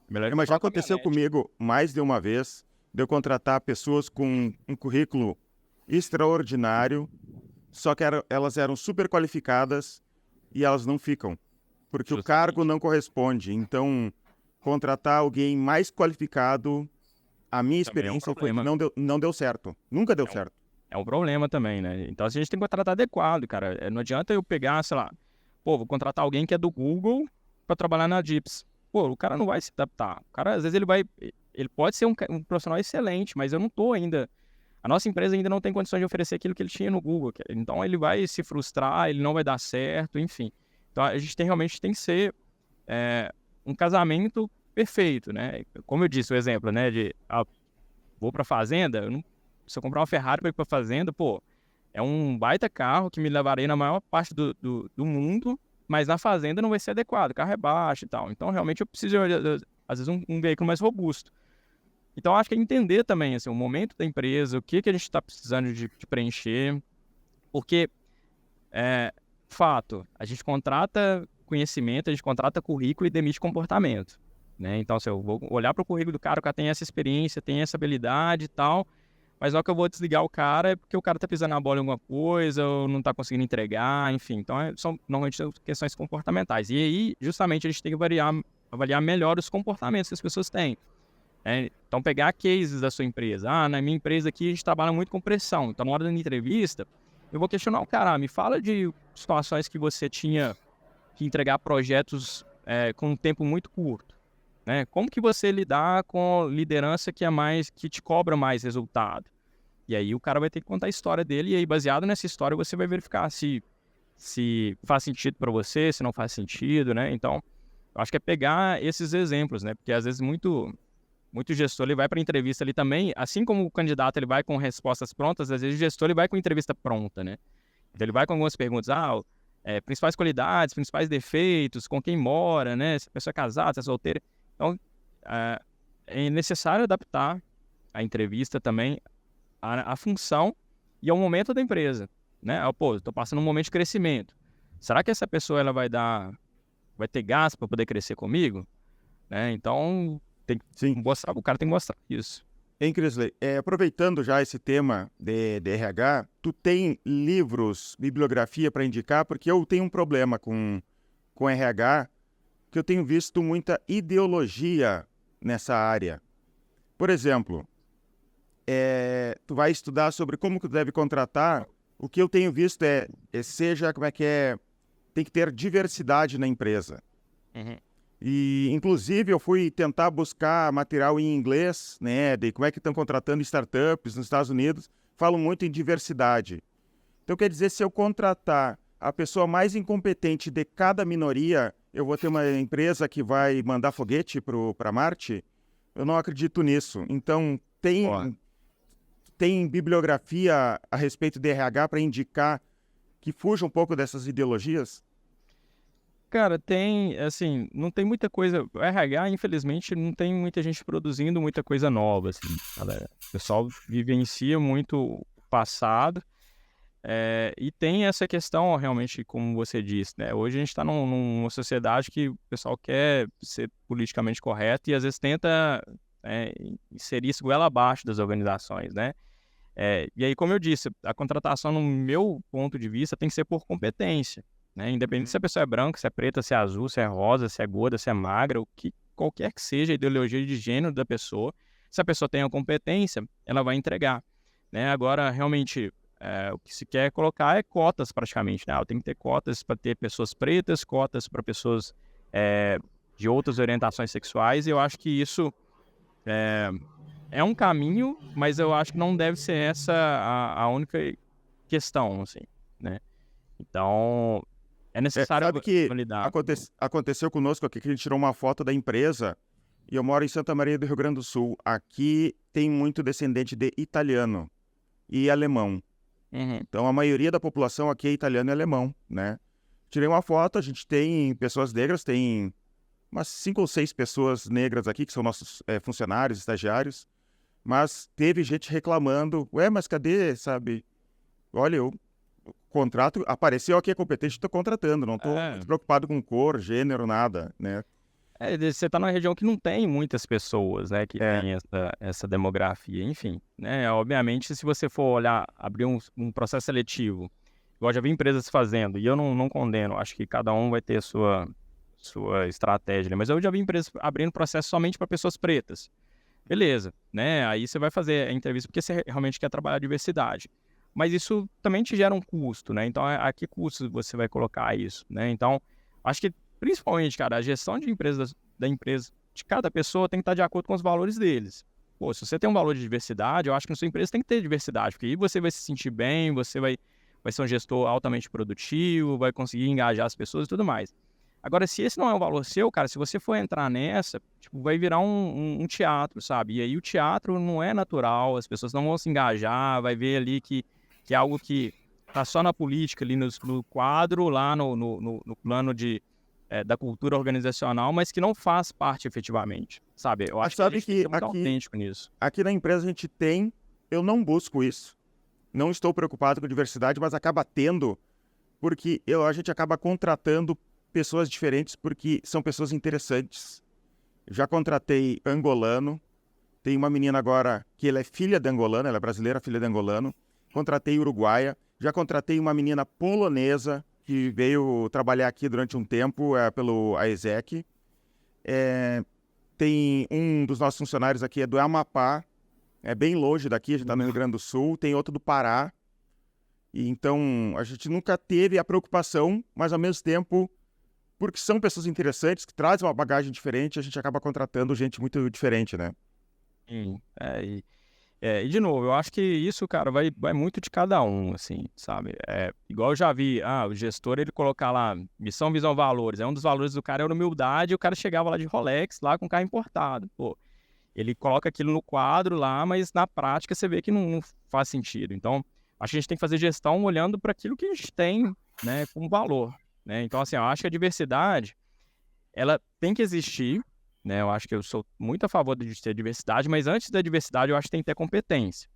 Mas já aconteceu comigo mais de uma vez de eu contratar pessoas com um currículo extraordinário, só que elas eram super qualificadas e elas não ficam, porque o cargo não corresponde. Então, contratar alguém mais qualificado, a minha experiência foi que não deu certo. Nunca deu certo. É um problema também, né? Então, a gente tem que contratar adequado, cara. Não adianta eu pegar, sei lá, vou contratar alguém que é do Google para trabalhar na Dips. O cara não vai se adaptar. O cara, às vezes, ele pode ser um profissional excelente, mas eu não tô ainda... A nossa empresa ainda não tem condições de oferecer aquilo que ele tinha no Google. Então, ele vai se frustrar, ele não vai dar certo, enfim. Então, a gente realmente tem que ser um casamento perfeito, né? Como eu disse, o exemplo, né? Vou pra fazenda, se eu comprar uma Ferrari para ir pra fazenda, é um baita carro que me levarei na maior parte do mundo, mas na fazenda não vai ser adequado, o carro é baixo e tal. Então, realmente, eu preciso, às vezes, um veículo mais robusto. Então, acho que é entender também assim, o momento da empresa, o que a gente está precisando de preencher, porque, fato, a gente contrata conhecimento, a gente contrata currículo e demite comportamento. Né? Então, eu vou olhar para o currículo do cara, o cara tem essa experiência, tem essa habilidade e tal, mas na hora que eu vou desligar o cara é porque o cara tá pisando na bola em alguma coisa, ou não tá conseguindo entregar, enfim. Então, são normalmente questões comportamentais. E aí, justamente, a gente tem que avaliar melhor os comportamentos que as pessoas têm. Então, pegar cases da sua empresa. Na minha empresa aqui, a gente trabalha muito com pressão. Então, na hora da entrevista, eu vou questionar o cara. Me fala de situações que você tinha que entregar projetos com um tempo muito curto. Como que você lidar com liderança que te cobra mais resultado? E aí o cara vai ter que contar a história dele, e aí baseado nessa história você vai verificar se faz sentido para você, se não faz sentido, né? Então, eu acho que é pegar esses exemplos, né? Porque às vezes muito gestor ele vai para a entrevista ali também, assim como o candidato ele vai com respostas prontas, às vezes o gestor ele vai com entrevista pronta, né? Então ele vai com algumas perguntas, principais qualidades, principais defeitos, com quem mora, né? Se a pessoa é casada, se é solteira. Então, é necessário adaptar a entrevista também à função e ao momento da empresa, né? Estou passando um momento de crescimento. Será que essa pessoa ela vai ter gás para poder crescer comigo? Então, o cara tem que mostrar isso. Hein, Crisley, aproveitando já esse tema de RH, tu tem livros, bibliografia para indicar? Porque eu tenho um problema com RH, que eu tenho visto muita ideologia nessa área. Por exemplo, tu vai estudar sobre como que tu deve contratar, o que eu tenho visto tem que ter diversidade na empresa. Uhum. E, inclusive, eu fui tentar buscar material em inglês, né, de como é que estão contratando startups nos Estados Unidos, falam muito em diversidade. Então, quer dizer, se eu contratar a pessoa mais incompetente de cada minoria, eu vou ter uma empresa que vai mandar foguete para Marte? Eu não acredito nisso. Então, tem bibliografia a respeito de RH para indicar que fuja um pouco dessas ideologias? Cara, tem, assim, não tem muita coisa. O RH, infelizmente, não tem muita gente produzindo muita coisa nova, assim. O pessoal vivencia muito o passado. E tem essa questão, realmente, como você disse, né? Hoje a gente está numa sociedade que o pessoal quer ser politicamente correto e às vezes tenta inserir isso goela abaixo das organizações, né? E aí, como eu disse, a contratação, no meu ponto de vista, tem que ser por competência, né? Independente se a pessoa é branca, se é preta, se é azul, se é rosa, se é gorda, se é magra, qualquer que seja a ideologia de gênero da pessoa, se a pessoa tem a competência, ela vai entregar, né? Agora, realmente, o que se quer colocar é cotas, praticamente, né? Tem que ter cotas para ter pessoas pretas, cotas para pessoas de outras orientações sexuais, e eu acho que isso é um caminho, mas eu acho que não deve ser essa a única questão, assim, né? Então, é necessário sabe que validar. aconteceu conosco aqui, que a gente tirou uma foto da empresa, e eu moro em Santa Maria do Rio Grande do Sul. Aqui tem muito descendente de italiano e alemão. Uhum. Então, a maioria da população aqui é italiano e alemão, né? Tirei uma foto, a gente tem pessoas negras, tem umas 5 ou 6 pessoas negras aqui, que são nossos funcionários, estagiários, mas teve gente reclamando, mas cadê, sabe? Olha, o contrato apareceu aqui, é competente, estou contratando, não estou preocupado com cor, gênero, nada, né? Você está numa região que não tem muitas pessoas, né, que tem essa demografia, enfim, né? Obviamente, se você for olhar, abrir um processo seletivo, igual já vi empresas fazendo, e eu não condeno, acho que cada um vai ter a sua estratégia, né? Mas eu já vi empresas abrindo processo somente para pessoas pretas. Beleza, né? Aí você vai fazer a entrevista porque você realmente quer trabalhar a diversidade. Mas isso também te gera um custo, né? Então, a que custo você vai colocar isso, né? Então, acho que, principalmente, cara, a gestão de da empresa, de cada pessoa tem que estar de acordo com os valores deles. Pô, se você tem um valor de diversidade, eu acho que na sua empresa tem que ter diversidade, porque aí você vai se sentir bem, você vai ser um gestor altamente produtivo, vai conseguir engajar as pessoas e tudo mais. Agora, se esse não é um valor seu, cara, se você for entrar nessa, tipo, vai virar um teatro, sabe? E aí o teatro não é natural, as pessoas não vão se engajar, vai ver ali que é algo que tá só na política, ali no quadro, lá no plano da cultura organizacional, mas que não faz parte efetivamente, sabe? Eu acho que a gente tem que ser muito autêntico nisso. Aqui na empresa a gente tem, eu não busco isso, não estou preocupado com diversidade, mas acaba tendo, porque a gente acaba contratando pessoas diferentes porque são pessoas interessantes. Já contratei angolano, Tem uma menina agora que ela é filha de angolano, ela é brasileira, filha de angolano. Contratei uruguaia. Já contratei uma menina polonesa que veio trabalhar aqui durante um tempo pelo AESEC. Tem um dos nossos funcionários aqui é do Amapá, é bem longe daqui, a gente está no Rio Grande do Sul. Tem outro do Pará. E então, a gente nunca teve a preocupação, mas ao mesmo tempo, porque são pessoas interessantes, que trazem uma bagagem diferente, a gente acaba contratando gente muito diferente, né? Sim. E de novo, eu acho que isso, cara, vai muito de cada um, assim, sabe? Igual eu já vi, o gestor, ele colocar lá, missão, visão, valores. Um dos valores do cara era humildade, e o cara chegava lá de Rolex, lá com carro importado. Pô, ele coloca aquilo no quadro lá, mas na prática você vê que não faz sentido. Então, acho que a gente tem que fazer gestão olhando para aquilo que a gente tem, né, como valor, né? Então, assim, eu acho que a diversidade, ela tem que existir, né? Eu acho que eu sou muito a favor de ter diversidade, mas antes da diversidade eu acho que tem que ter competência,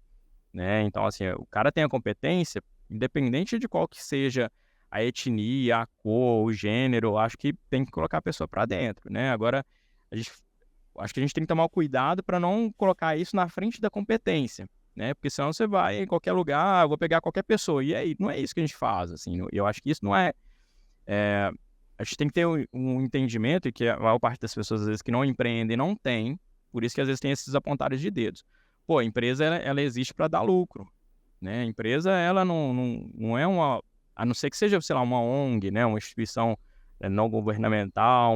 né? Então, assim, o cara tem a competência, independente de qual que seja a etnia, a cor, o gênero, eu acho que tem que colocar a pessoa para dentro, né? Agora, acho que a gente tem que tomar o cuidado para não colocar isso na frente da competência, né? Porque senão você vai em qualquer lugar, eu vou pegar qualquer pessoa, e aí não é isso que a gente faz, assim. Eu acho que isso não é... A gente tem que ter um entendimento, e que a maior parte das pessoas, às vezes, que não empreendem, não tem, por isso que às vezes tem esses apontados de dedos. Pô, a empresa, ela existe para dar lucro, né? A empresa, ela não é uma... A não ser que seja, sei lá, uma ONG, né? Uma instituição não governamental,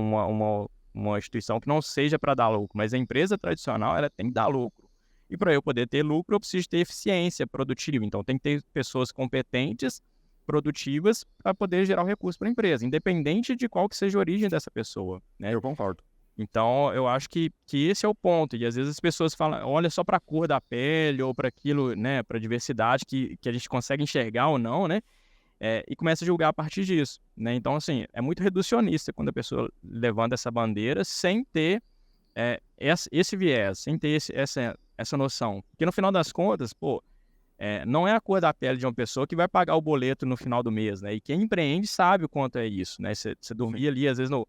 uma instituição que não seja para dar lucro, mas a empresa tradicional, ela tem que dar lucro. E para eu poder ter lucro, eu preciso ter eficiência produtiva. Então, tem que ter pessoas competentes, produtivas, para poder gerar o recurso para a empresa, independente de qual que seja a origem dessa pessoa, né? Eu concordo. Então, eu acho que esse é o ponto. E às vezes as pessoas falam, olha só para a cor da pele ou para aquilo, né, para a diversidade que a gente consegue enxergar ou não, né? E começa a julgar a partir disso, né? Então, assim, é muito reducionista quando a pessoa levanta essa bandeira sem ter esse viés, sem ter essa noção. Porque no final das contas, pô, não é a cor da pele de uma pessoa que vai pagar o boleto no final do mês, né? E quem empreende sabe o quanto é isso, né? Você dormia ali, às vezes, no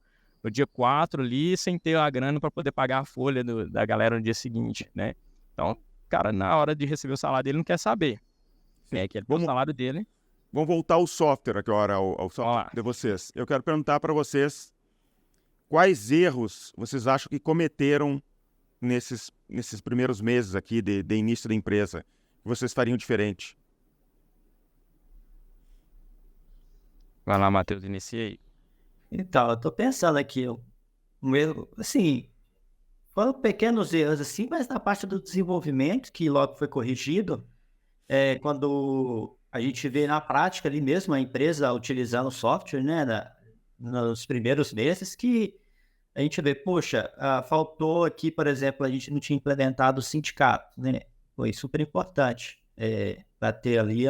dia 4 ali, sem ter a grana para poder pagar a folha da galera no dia seguinte, né? Então, cara, na hora de receber o salário dele, não quer saber. Que ele põe o salário dele. Vamos voltar ao software agora, ao software de vocês. Eu quero perguntar para vocês quais erros vocês acham que cometeram nesses primeiros meses aqui de início da empresa, que vocês fariam diferente? Vai lá, Matheus, inicia aí. Então, eu tô pensando aqui, um erro, assim, foram pequenos erros, assim, mas na parte do desenvolvimento, que logo foi corrigido, quando a gente vê na prática ali mesmo a empresa utilizando o software, né, nos primeiros meses, que a gente vê, poxa, faltou aqui, por exemplo, a gente não tinha implementado o sindicato, né? Foi super importante para ter ali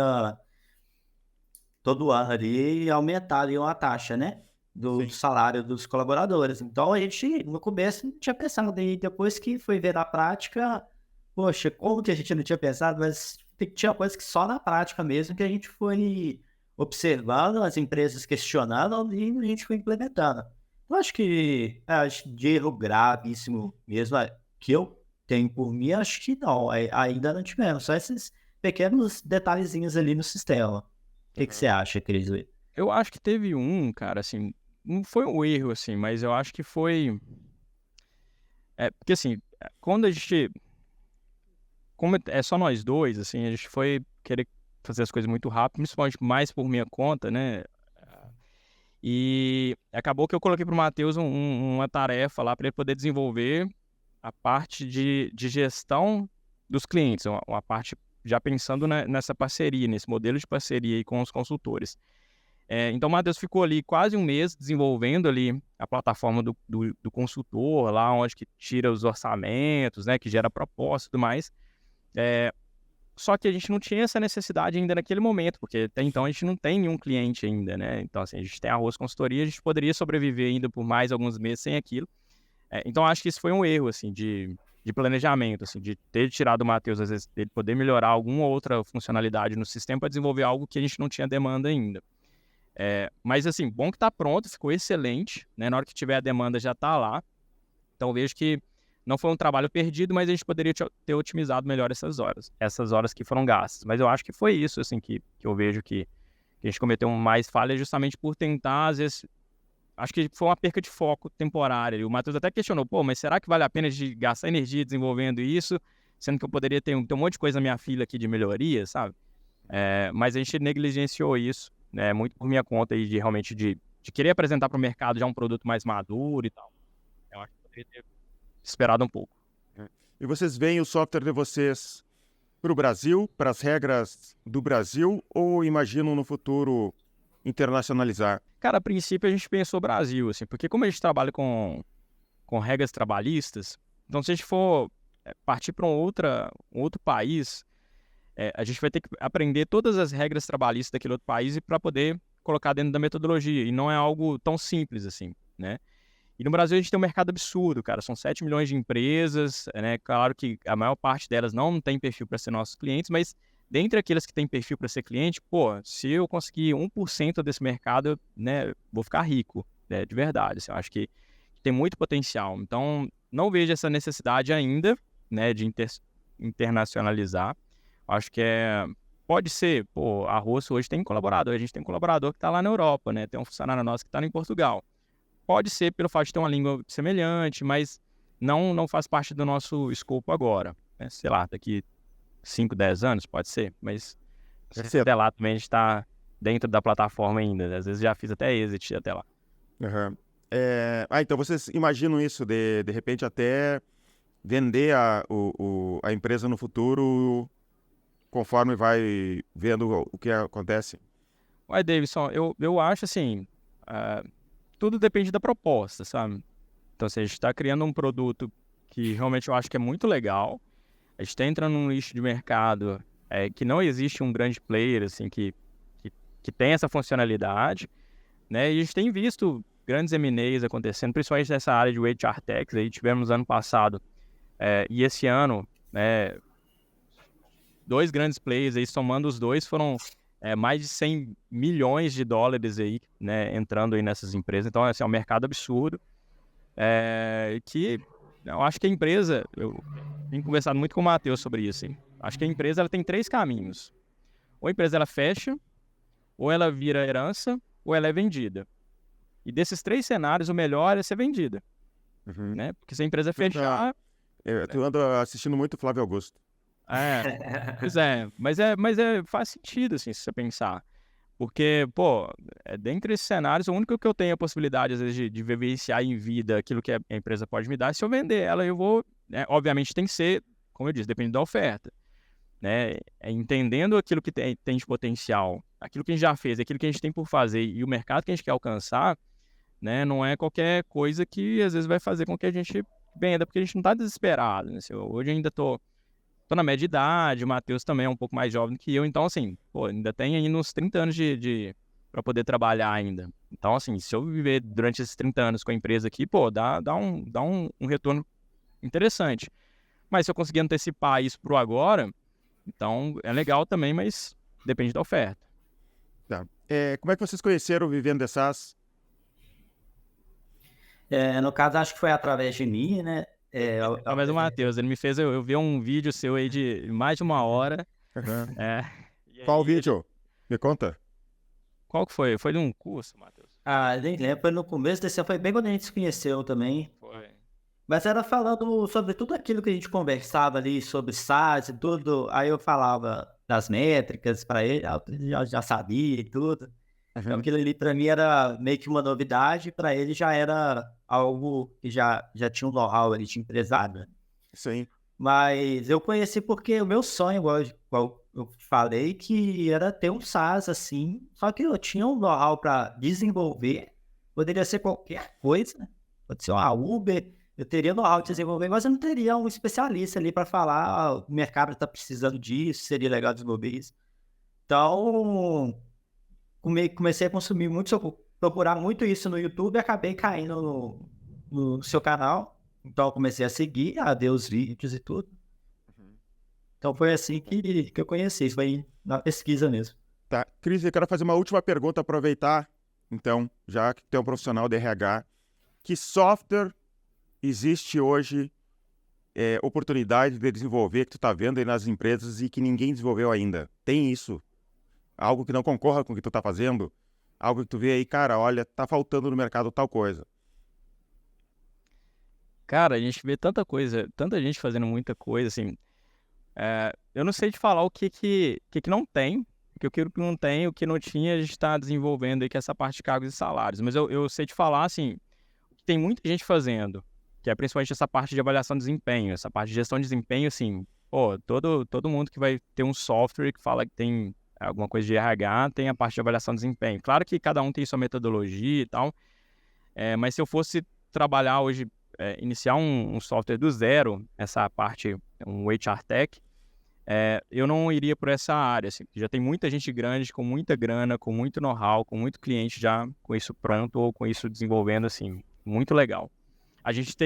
todo ano ali aumentar ali uma taxa, né? Do salário dos colaboradores. Então a gente no começo não tinha pensado, e depois que foi ver na prática, poxa, como que a gente não tinha pensado, mas tinha coisa que só na prática mesmo que a gente foi observando, as empresas questionando e a gente foi implementando. Eu acho que de erro gravíssimo mesmo, que eu tenho por mim, acho que não, ainda não tivemos, só esses pequenos detalhezinhos ali no sistema. O que você acha, Cris? Eu acho que teve cara, assim, não foi um erro, assim, mas eu acho que foi... porque, assim, quando a gente... Como é só nós dois, assim, a gente foi querer fazer as coisas muito rápido, principalmente mais por minha conta, né? E acabou que eu coloquei para o Matheus uma tarefa lá para ele poder desenvolver a parte de gestão dos clientes, uma parte já pensando nessa parceria, nesse modelo de parceria aí com os consultores. Então o Matheus ficou ali quase um mês desenvolvendo ali a plataforma do consultor, lá onde que tira os orçamentos, né, que gera proposta e tudo mais. Só que a gente não tinha essa necessidade ainda naquele momento, porque até então a gente não tem nenhum cliente ainda, né? Então, assim, a gente tem Arroz Consultoria, a gente poderia sobreviver ainda por mais alguns meses sem aquilo. Então, acho que isso foi um erro, assim, de planejamento, assim, de ter tirado o Matheus, às vezes, dele poder melhorar alguma outra funcionalidade no sistema para desenvolver algo que a gente não tinha demanda ainda. Mas, assim, bom que está pronto, ficou excelente, né? Na hora que tiver a demanda já está lá. Então, vejo que não foi um trabalho perdido, mas a gente poderia ter otimizado melhor essas horas que foram gastas. Mas eu acho que foi isso, assim, que eu vejo que a gente cometeu mais falha justamente por tentar, às vezes, acho que foi uma perca de foco temporária. E o Matheus até questionou, pô, mas será que vale a pena de gastar energia desenvolvendo isso, sendo que eu poderia ter um monte de coisa na minha fila aqui de melhoria, sabe? Mas a gente negligenciou isso, né, muito por minha conta aí de realmente de querer apresentar para o mercado já um produto mais maduro e tal. Eu acho que poderia ter esperado um pouco. E vocês veem o software de vocês para o Brasil, para as regras do Brasil, ou imaginam no futuro internacionalizar? Cara, a princípio a gente pensou Brasil, assim, porque como a gente trabalha com regras trabalhistas, então se a gente for partir para um outro país, a gente vai ter que aprender todas as regras trabalhistas daquele outro país para poder colocar dentro da metodologia, e não é algo tão simples assim, né? E no Brasil a gente tem um mercado absurdo, cara, são 7 milhões de empresas, né? Claro que a maior parte delas não tem perfil para ser nossos clientes, mas dentre aqueles que têm perfil para ser cliente, pô, se eu conseguir 1% desse mercado, né, vou ficar rico, né, de verdade, assim, eu acho que tem muito potencial. Então, não vejo essa necessidade ainda, né, de internacionalizar. Acho que pode ser, pô, a Rosso hoje tem colaborador, a gente tem um colaborador que está lá na Europa, né, tem um funcionário nosso que está em Portugal. Pode ser pelo fato de ter uma língua semelhante, mas não faz parte do nosso escopo agora, né? Sei lá, daqui 5, 10 anos, pode ser, mas até lá também a gente está dentro da plataforma ainda, né? Às vezes já fiz até exit até lá. Uhum. Então vocês imaginam isso, de repente até vender a empresa no futuro conforme vai vendo o que acontece? Ué, Davidson, eu acho assim, tudo depende da proposta, sabe? Então, se a gente está criando um produto que realmente eu acho que é muito legal, a gente está entrando num nicho de mercado que não existe um grande player assim, que tem essa funcionalidade, né? E a gente tem visto grandes M&As acontecendo, principalmente nessa área de HR Techs. Aí tivemos ano passado e esse ano, né, 2 grandes players, aí, somando os dois, foram mais de 100 milhões de dólares aí, né, entrando aí nessas empresas. Então, assim, é um mercado absurdo. Que eu acho que a empresa, eu tenho conversado muito com o Matheus sobre isso, hein? Acho que a empresa ela tem 3 caminhos. Ou a empresa ela fecha, ou ela vira herança, ou ela é vendida. E desses 3 cenários, o melhor é ser vendida. Uhum. Né? Porque se a empresa fechar... Tu anda assistindo muito Flávio Augusto. Pois mas faz sentido, assim, se você pensar. Porque, pô, dentre esses cenários, o único que eu tenho a possibilidade, às vezes, de vivenciar em vida aquilo que a empresa pode me dar, se eu vender ela, eu vou... Né, obviamente tem que ser, como eu disse, depende da oferta. Né? Entendendo aquilo que tem de potencial, aquilo que a gente já fez, aquilo que a gente tem por fazer e o mercado que a gente quer alcançar, né, não é qualquer coisa que, às vezes, vai fazer com que a gente venda, porque a gente não está desesperado. Né? Hoje eu ainda tô na média idade, o Matheus também é um pouco mais jovem que eu, então, assim, pô, ainda tem aí uns 30 anos para poder trabalhar ainda. Então, assim, se eu viver durante esses 30 anos com a empresa aqui, pô, dá um retorno interessante. Mas se eu conseguir antecipar isso pro agora, então é legal também, mas depende da oferta. Tá. Como é que vocês conheceram o Vivendo de SaaS? No caso, acho que foi através de mim, né? Através do Matheus, ele me fez eu ver um vídeo seu aí de mais de 1 hora. Uhum. Qual vídeo? Me conta. Qual que foi? Foi de um curso, Matheus? Nem lembro, foi no começo desse ano, foi bem quando a gente se conheceu também. Foi. Mas era falando sobre tudo aquilo que a gente conversava ali, sobre SaaS e tudo. Aí eu falava das métricas para ele, ele já sabia e tudo. Então aquilo ali para mim era meio que uma novidade, para ele já era algo que já tinha um know-how ali de empresário. Sim. Mas eu conheci porque o meu sonho, igual eu falei, que era ter um SaaS assim, só que eu tinha um know-how para desenvolver, poderia ser qualquer coisa, pode ser uma Uber, eu teria know-how de desenvolver, mas eu não teria um especialista ali para falar, o mercado está precisando disso, seria legal desenvolver isso. Então, comecei a consumir muito, procurar muito isso no YouTube e acabei caindo no seu canal. Então, eu comecei a seguir, a ver os vídeos e tudo. Então, foi assim que eu conheci, foi na pesquisa mesmo. Tá. Cris, eu quero fazer uma última pergunta, aproveitar, então, já que tu é um profissional de RH. Que software existe hoje oportunidade de desenvolver que tu tá vendo aí nas empresas e que ninguém desenvolveu ainda? Tem isso? Algo que não concorra com o que tu tá fazendo? Algo que tu vê aí, cara, olha, tá faltando no mercado tal coisa. Cara, a gente vê tanta coisa, tanta gente fazendo muita coisa, assim. Eu não sei te falar o que não tem, porque o que não tem, o que não tinha, a gente está desenvolvendo aí, que é essa parte de cargos e salários. Mas eu sei te falar, assim, que tem muita gente fazendo, que é principalmente essa parte de avaliação de desempenho, essa parte de gestão de desempenho, assim, pô, todo mundo que vai ter um software que fala que tem alguma coisa de RH, tem a parte de avaliação de desempenho. Claro que cada um tem sua metodologia e tal, mas se eu fosse trabalhar hoje, iniciar um software do zero, essa parte, um HR Tech, eu não iria por essa área, assim, já tem muita gente grande, com muita grana, com muito know-how, com muito cliente já com isso pronto ou com isso desenvolvendo, assim, muito legal. A gente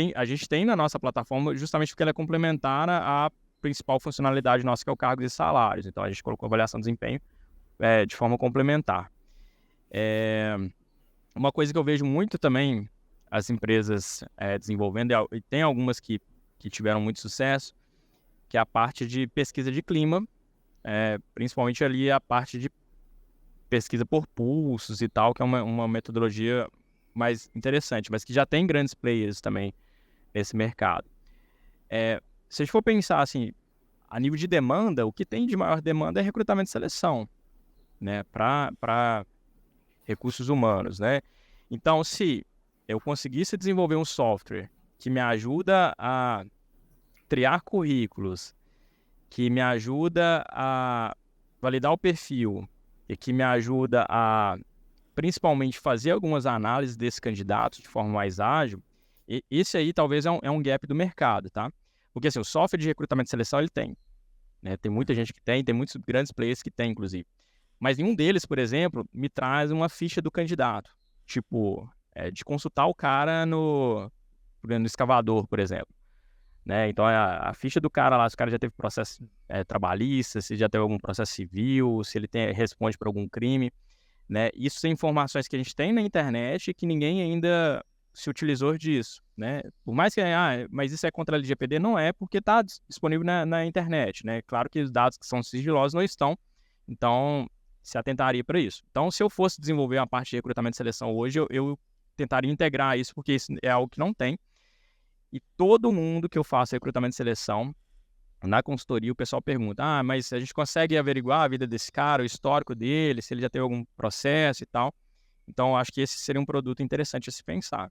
tem na nossa plataforma justamente porque ela é complementar à principal funcionalidade nossa, que é o cargos e salários. Então, a gente colocou avaliação de desempenho de forma complementar. Uma coisa que eu vejo muito também as empresas desenvolvendo, e tem algumas que tiveram muito sucesso, que é a parte de pesquisa de clima, principalmente ali a parte de pesquisa por pulsos e tal, que é uma metodologia mais interessante, mas que já tem grandes players também nesse mercado. Se a gente for pensar assim, a nível de demanda, o que tem de maior demanda é recrutamento e seleção, né, para recursos humanos, né? Então, se eu conseguisse desenvolver um software que me ajuda a triar currículos, que me ajuda a validar o perfil e que me ajuda a, principalmente, fazer algumas análises desses candidatos de forma mais ágil, esse aí talvez é um gap do mercado, tá? Porque assim, o software de recrutamento e seleção ele tem, né? Tem muita gente que tem muitos grandes players que tem, inclusive. Mas nenhum deles, por exemplo, me traz uma ficha do candidato. Tipo, de consultar o cara no escavador, por exemplo. Né? Então, a ficha do cara lá, se o cara já teve processo trabalhista, se já teve algum processo civil, se ele responde por algum crime. Né? Isso são informações que a gente tem na internet e que ninguém ainda se utilizou disso. Né? Por mais que, mas isso é contra a LGPD, não é, porque está disponível na internet. Né? Claro que os dados que são sigilosos não estão, então se atentaria para isso. Então, se eu fosse desenvolver uma parte de recrutamento e seleção hoje, eu tentaria integrar isso, porque isso é algo que não tem. E todo mundo que eu faço recrutamento e seleção, na consultoria, o pessoal pergunta, mas a gente consegue averiguar a vida desse cara, o histórico dele, se ele já teve algum processo e tal. Então, eu acho que esse seria um produto interessante a se pensar,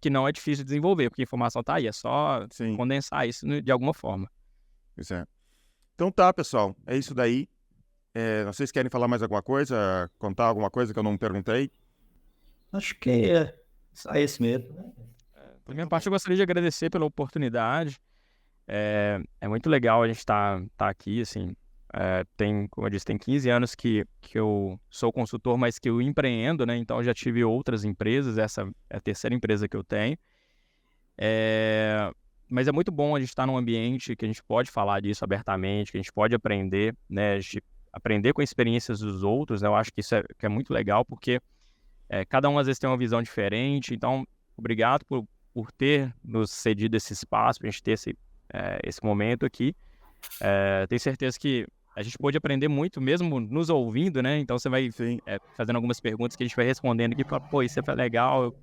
que não é difícil de desenvolver, porque a informação está aí, é só condensar isso de alguma forma. Isso é. Então tá, pessoal, é isso daí. Vocês querem falar mais alguma coisa? Contar alguma coisa que eu não perguntei? Acho que é só isso mesmo. Da minha parte, eu gostaria de agradecer pela oportunidade. É muito legal a gente estar aqui, assim. Como eu disse, tem 15 anos que eu sou consultor, mas que eu empreendo, né? Então, eu já tive outras empresas, essa é a terceira empresa que eu tenho. Mas é muito bom a gente estar num ambiente que a gente pode falar disso abertamente, que a gente pode aprender, né? A gente aprender com experiências dos outros, né? Eu acho que isso que é muito legal, porque cada um às vezes tem uma visão diferente. Então, obrigado por ter nos cedido esse espaço, para a gente ter esse momento aqui. Tenho certeza que a gente pode aprender muito, mesmo nos ouvindo, né? Então, você vai fazendo algumas perguntas que a gente vai respondendo aqui, fala, pô, isso foi legal.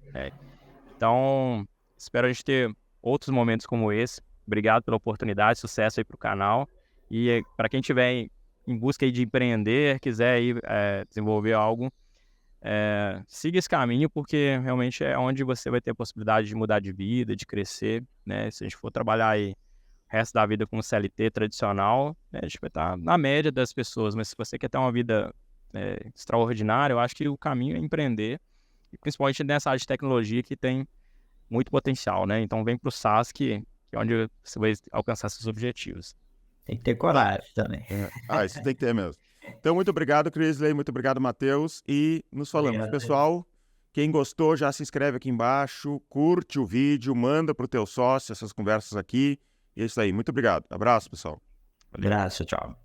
Então, espero a gente ter outros momentos como esse. Obrigado pela oportunidade, sucesso aí para o canal. E para quem estiver em busca aí de empreender, quiser aí, desenvolver algo, siga esse caminho, porque realmente é onde você vai ter a possibilidade de mudar de vida, de crescer, né? Se a gente for trabalhar aí o resto da vida com CLT tradicional, né, a gente vai estar na média das pessoas, mas se você quer ter uma vida extraordinária, eu acho que o caminho é empreender, e principalmente nessa área de tecnologia que tem muito potencial, né? Então vem para o SaaS, que é onde você vai alcançar seus objetivos. Tem que ter coragem também. Isso tem que ter mesmo. Então, muito obrigado, Crisley, muito obrigado, Matheus, e nos falamos. Obrigado. Pessoal, quem gostou já se inscreve aqui embaixo, curte o vídeo, manda para o teu sócio essas conversas aqui, e é isso aí. Muito obrigado. Abraço, pessoal. Abraço, tchau.